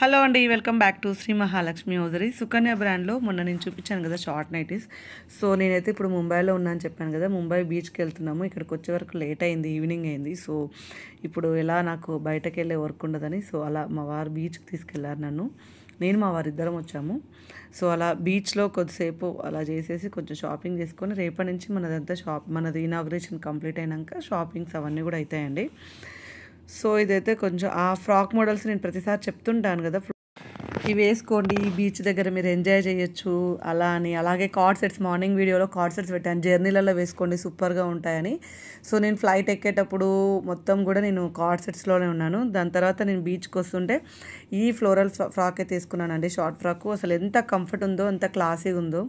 Hello అండి, welcome back to Shri Mahalakshmi hosiery. Sukanya బ్రాండ్లో మొన్న నేను చూపించాను కదా షార్ట్ నైటీస్. సో నేనైతే ఇప్పుడు ముంబైలో ఉన్నాను చెప్పాను కదా, ముంబై బీచ్కి వెళ్తున్నాము. ఇక్కడికి వచ్చే వరకు లేట్ అయింది, ఈవినింగ్ అయింది. సో ఇప్పుడు ఎలా నాకు బయటకు వెళ్ళే వర్క్ ఉండదని సో అలా మా వారు బీచ్కి తీసుకెళ్లారు నన్ను. నేను మా వారిద్దరం వచ్చాము. సో అలా బీచ్లో కొద్దిసేపు అలా చేసేసి కొంచెం షాపింగ్ చేసుకొని రేపటి నుంచి మనది ఇనాగ్రేషన్ కంప్లీట్ అయినాక షాపింగ్స్ అవన్నీ కూడా అవుతాయండి. సో ఇదైతే కొంచెం ఆ ఫ్రాక్ మోడల్స్ నేను ప్రతిసారి చెప్తుంటాను కదా, ఇవి వేసుకోండి బీచ్ దగ్గర మీరు ఎంజాయ్ చేయొచ్చు అలా అని. అలాగే కార్డ్ సెట్స్, మార్నింగ్ వీడియోలో కార్డ్ సెట్స్ పెట్టాను, జర్నీలలో వేసుకోండి సూపర్గా ఉంటాయని. సో నేను ఫ్లైట్ ఎక్కేటప్పుడు మొత్తం కూడా నేను కార్డ్ సెట్స్లోనే ఉన్నాను. దాని తర్వాత నేను బీచ్కి వస్తుంటే ఈ ఫ్లోరల్ ఫ్రాక్ అయితే తీసుకున్నానండి, షార్ట్ ఫ్రాక్. అసలు ఎంత కంఫర్ట్ ఉందో, ఎంత క్లాసీగా ఉందో,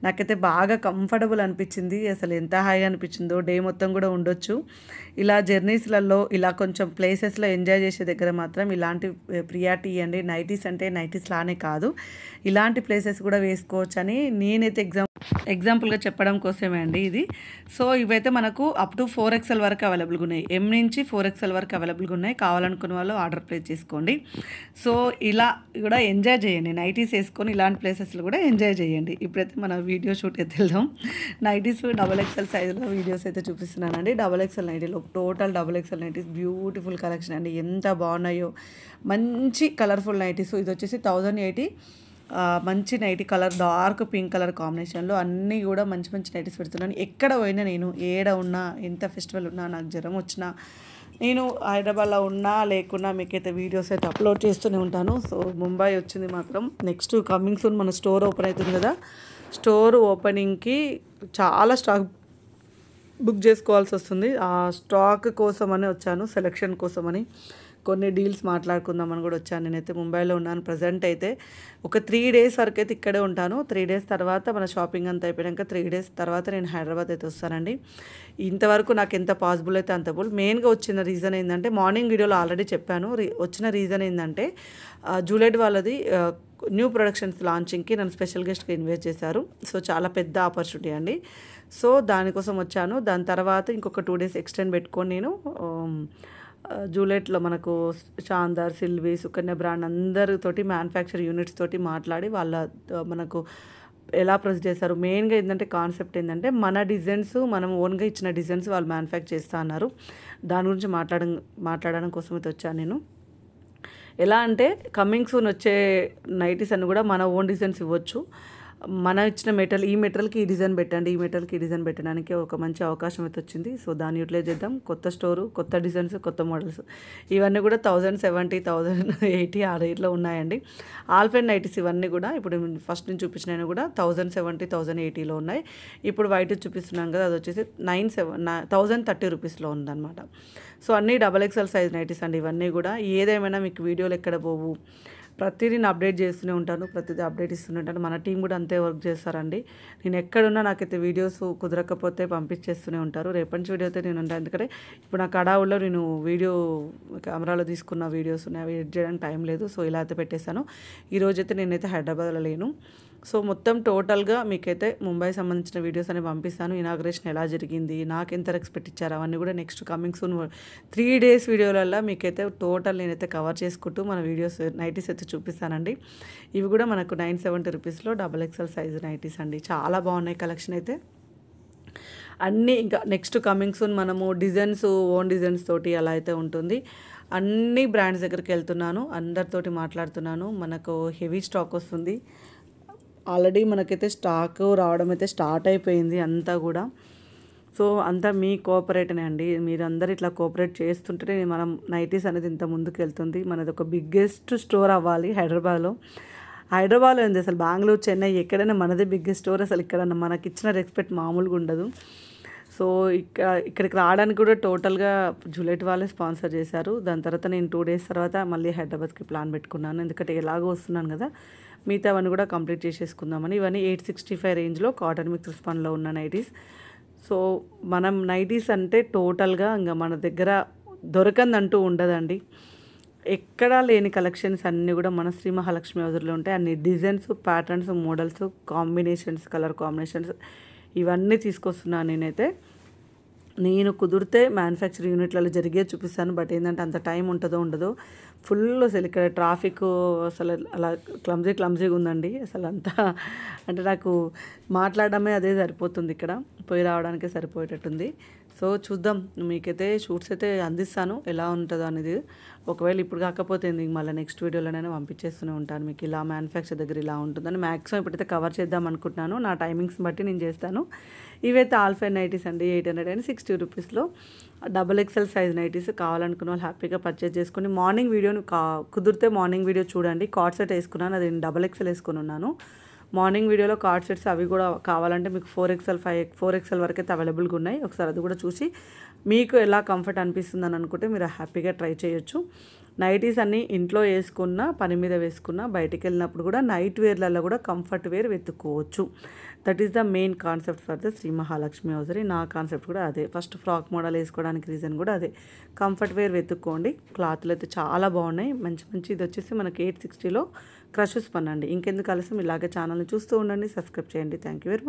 నాకైతే బాగా కంఫర్టబుల్ అనిపించింది. అసలు ఎంత హాయిగా అనిపించిందో, డే మొత్తం కూడా ఉండొచ్చు. ఇలా జర్నీస్లలో ఇలా కొంచెం ప్లేసెస్లో ఎంజాయ్ చేసే దగ్గర మాత్రం ఇలాంటి ప్రియారిటీ ఇవ్వండి. నైటీస్ అంటే నైటీస్ లానే కాదు, ఇలాంటి ప్లేసెస్ కూడా వేసుకోవచ్చు అని నేనైతే ఎగ్జాంపుల్గా చెప్పడం కోసమే అండి ఇది. సో ఇవైతే మనకు అప్ టు 4XL వరకు అవైలబుల్గా ఉన్నాయి, M నుంచి 4XL వరకు అవైలబుల్గా ఉన్నాయి. కావాలనుకున్న వాళ్ళు ఆర్డర్ ప్లేస్ చేసుకోండి. సో ఇలా కూడా ఎంజాయ్ చేయండి, నైటీస్ వేసుకొని ఇలాంటి ప్లేసెస్లో కూడా ఎంజాయ్ చేయండి. ఇప్పుడైతే మన వీడియో షూట్ అయితే వెళ్దాం. నైటీస్ XXL సైజులో వీడియోస్ అయితే చూపిస్తున్నానండి. XXL నైటీలో total XXL nighties beautiful collection అండి, ఎంత బాగున్నాయో. మంచి కలర్ఫుల్ నైటీస్. ఇది వచ్చేసి 1080 మంచి nightie colour, dark pink colour కాంబినేషన్లో అన్నీ కూడా మంచి మంచి నైటీస్ పెడుతున్నాను. ఎక్కడ పోయినా నేను, ఏడ ఉన్నా, ఎంత ఫెస్టివల్ ఉన్నా, నాకు జ్వరం వచ్చినా, నేను హైదరాబాద్లో ఉన్నా లేకున్నా మీకైతే వీడియోస్ అయితే అప్లోడ్ చేస్తూనే ఉంటాను. సో ముంబై వచ్చింది మాత్రం నెక్స్ట్ కమింగ్ సూన్ మన స్టోర్ ఓపెన్ అవుతుంది కదా, స్టోర్ ఓపెనింగ్కి చాలా స్టాక్ బుక్ చేసుకోవాల్సి వస్తుంది. ఆ స్టాక్ కోసమని వచ్చాను, సెలెక్షన్ కోసమని, కొన్ని డీల్స్ మాట్లాడుకుందామని కూడా వచ్చాను. నేనైతే ముంబైలో ఉన్నాను ప్రజెంట్. అయితే ఒక 3 డేస్ వరకు అయితే ఇక్కడే ఉంటాను. 3 డేస్ తర్వాత మన షాపింగ్ అంతా అయిపోయాక 3 డేస్ తర్వాత నేను హైదరాబాద్ అయితే వస్తానండి. ఇంతవరకు నాకు ఎంత పాసిబుల్ అయితే అంత మెయిన్గా వచ్చిన రీజన్ ఏంటంటే, మార్నింగ్ వీడియోలో ఆల్రెడీ చెప్పాను. వచ్చిన రీజన్ ఏంటంటే, జూలైట్ వాళ్ళది న్యూ ప్రొడక్షన్స్ లాంచింగ్కి నన్ను స్పెషల్ గెస్ట్గా ఇన్వైట్ చేశారు. సో చాలా పెద్ద ఆపర్చునిటీ అండి. సో దానికోసం వచ్చాను. దాని తర్వాత ఇంకొక 2 డేస్ ఎక్స్టెండ్ పెట్టుకొని నేను జూలైట్లో మనకు శాందార్, సిల్వి, సుకన్య బ్రాండ్ అందరితోటి మ్యానుఫ్యాక్చర్ యూనిట్స్ తోటి మాట్లాడి వాళ్ళ మనకు ఎలా ప్రొసెస్ చేస్తారు. మెయిన్గా ఏంటంటే కాన్సెప్ట్ ఏంటంటే, మన డిజైన్స్ మనం ఓన్గా ఇచ్చిన డిజైన్స్ వాళ్ళు మ్యానుఫ్యాక్చర్ చేస్తా అన్నారు. దాని గురించి మాట్లాడడం కోసం అయితే వచ్చాను నేను. ఎలా అంటే కమింగ్ సూన్ వచ్చే నైటీస్ అన్ని కూడా మన ఓన్ డిజైన్స్ ఇవ్వచ్చు. మన ఇచ్చిన ఈ మెటీరియల్కి ఈ డిజైన్ పెట్టండి, ఈ మెటీరియల్కి ఈ డిజైన్ పెట్టడానికి ఒక మంచి అవకాశం అయితే వచ్చింది. సో దాన్ని యూటిలైజ్ చేద్దాం. కొత్త స్టోరు, కొత్త డిజైన్స్, కొత్త మోడల్స్, ఇవన్నీ కూడా 1070, 1080 ఆ రేట్లో ఉన్నాయండి. ఆల్ఫెన్ నైటీస్ ఇవన్నీ కూడా ఇప్పుడు ఫస్ట్ నుంచి చూపించినవి కూడా 1070, 1080లో ఉన్నాయి. ఇప్పుడు వైట్ చూపిస్తున్నాం కదా, అది వచ్చేసి 1030 రూపీస్లో ఉందన్నమాట. సో అన్నీ XXL సైజ్ నైటీస్ అండి ఇవన్నీ కూడా. ఏదేమైనా మీకు వీడియోలు ఎక్కడ పోవు, ప్రతిదీ నేను అప్డేట్ చేస్తూనే ఉంటాను, ప్రతిదీ అప్డేట్ ఇస్తూనే ఉంటాను. మన టీం కూడా అంతే వర్క్ చేస్తారండి. నేను ఎక్కడున్నా నాకైతే వీడియోస్ కుదరకపోతే పంపించేస్తూనే ఉంటారు. రేపటి నుంచి వీడియో అయితే నేను ఉంటాను, ఎందుకంటే ఇప్పుడు నా కడావుల్లో నేను వీడియో కెమెరాలో తీసుకున్న వీడియోస్ ఉన్నాయి, అవి ఎడిట్ చేయడానికి టైం లేదు. సో ఇలా అయితే పెట్టేశాను. ఈరోజైతే నేనైతే హైదరాబాద్లో లేను. సో మొత్తం టోటల్గా మీకైతే ముంబై సంబంధించిన వీడియోస్ అని పంపిస్తాను. ఇనాగ్రేషన్ ఎలా జరిగింది, నాకు ఎంత రెస్పెక్ట్ ఇచ్చారు, అవన్నీ కూడా నెక్స్ట్ కమింగ్ సూన్ 3 డేస్ వీడియోలలో మీకైతే టోటల్ నేనైతే కవర్ చేసుకుంటూ మన వీడియోస్ నైటీస్ అయితే చూపిస్తానండి. ఇవి కూడా మనకు 970 రూపీస్లో XXL సైజు నైటీస్ అండి, చాలా బాగున్నాయి కలెక్షన్ అయితే అన్నీ. ఇంకా నెక్స్ట్ కమింగ్ సూన్ మనము డిజైన్స్, ఓన్ డిజైన్స్ తోటి అలా అయితే ఉంటుంది. అన్ని బ్రాండ్స్ దగ్గరికి వెళ్తున్నాను, అందరితోటి మాట్లాడుతున్నాను. మనకు హెవీ స్టాక్ వస్తుంది. ఆల్రెడీ మనకైతే స్టాక్ రావడం అయితే స్టార్ట్ అయిపోయింది అంతా కూడా. సో అంతా మీ కోఆపరేటనే అండి, మీరందరూ ఇట్లా కోఆపరేట్ చేస్తుంటే మనం నైటీస్ అనేది ఇంత ముందుకు వెళ్తుంది. మనది ఒక బిగ్గెస్ట్ స్టోర్ అవ్వాలి హైదరాబాద్లో ఏంది అసలు, బెంగళూరు, చెన్నై ఎక్కడైనా మనదే బిగ్గెస్ట్ స్టోర్. అసలు ఇక్కడ మనకి ఇచ్చిన రెస్పెక్ట్ మామూలుగా ఉండదు. సో ఇక్కడికి రావడానికి కూడా టోటల్గా జూలైట్ వాళ్ళే స్పాన్సర్ చేశారు. దాని తర్వాత నేను 2 డేస్ తర్వాత మళ్ళీ హైదరాబాద్కి ప్లాన్ పెట్టుకున్నాను, ఎందుకంటే ఎలాగో వస్తున్నాను కదా, మిగతా అవన్నీ కూడా కంప్లీట్ చేసేసుకుందామని. ఇవన్నీ 865 రేంజ్లో కాటన్ మిక్స్ స్పన్లో ఉన్న నైటీస్. సో మనం నైటీస్ అంటే టోటల్గా ఇంకా మన దగ్గర దొరకందంటూ ఉండదండి. ఎక్కడా లేని కలెక్షన్స్ అన్నీ కూడా మన శ్రీ మహాలక్ష్మి హౌజర్లో ఉంటాయి. అన్ని designs, patterns, models, combinations, colour combinations ఇవన్నీ తీసుకొస్తున్నాను నేనైతే. నేను కుదిరితే మ్యానుఫ్యాక్చరింగ్ యూనిట్లలో జరిగే చూపిస్తాను. బట్ ఏంటంటే అంత టైం ఉంటుందో ఉండదో, ఫుల్ అసలు ఇక్కడ ట్రాఫిక్ అసలు అలా క్లమ్జీగా ఉందండి. అసలు అంతా అంటే నాకు మాట్లాడడమే అదే సరిపోతుంది, ఇక్కడ పోయి రావడానికే సరిపోయేటట్టుంది. సో చూద్దాం, మీకైతే షూట్స్ అయితే అందిస్తాను ఎలా ఉంటుందో అనేది. ఒకవేళ ఇప్పుడు కాకపోతే మళ్ళీ నెక్స్ట్ వీడియోలోనైనా పంపించేస్తూనే ఉంటాను మీకు, ఇలా మ్యానుఫ్యాక్చర్ దగ్గర ఇలా ఉంటుందని. మ్యాక్సిమం ఇప్పుడైతే కవర్ చేద్దాం అనుకుంటున్నాను, నా టైమింగ్స్ బట్టి నేను చేస్తాను. ఇవైతే ఆల్ఫైన్ నైటీస్ అండి, 860 రూపీస్లో XXL సైజ్ నైటీస్. కావాలనుకున్న వాళ్ళు హ్యాపీగా పర్చేజ్ చేసుకుని మార్నింగ్ వీడియోని కుదిరితే మార్నింగ్ వీడియో చూడండి. కార్డ్ సెట్ వేసుకున్నాను, అది XXL వేసుకుని ఉన్నాను. మార్నింగ్ వీడియోలో కార్డ్ సెట్స్ అవి కూడా కావాలంటే మీకు 4XL 4XL వరకు అయితే అవైలబుల్గా ఉన్నాయి. ఒకసారి అది కూడా చూసి మీకు ఎలా కంఫర్ట్ అనిపిస్తుందని అనుకుంటే మీరు హ్యాపీగా ట్రై చేయొచ్చు. నైటీస్ అన్నీ ఇంట్లో వేసుకున్నా, పని మీద వేసుకున్నా, బయటికి వెళ్ళినప్పుడు కూడా నైట్ వేర్లలో కూడా కంఫర్ట్ వేర్ వెతుక్కోవచ్చు. That is the main concept for the Sri Mahalakshmi hosiery. నా కాన్సెప్ట్ కూడా అదే. ఫస్ట్ ఫ్రాక్ మోడల్ వేసుకోవడానికి రీజన్ కూడా అదే, కంఫర్ట్ వేర్ వెతుక్కోండి. క్లాత్లు అయితే చాలా బాగున్నాయి, మంచి మంచి. ఇది వచ్చేసి మనకి 860లో క్రషెస్ పన్నండి. ఇంకెందుకు ఆలస్యం, ఇలాగే ఛానల్ని చూస్తూ ఉండండి, సబ్స్క్రైబ్ చేయండి. Thank you very much.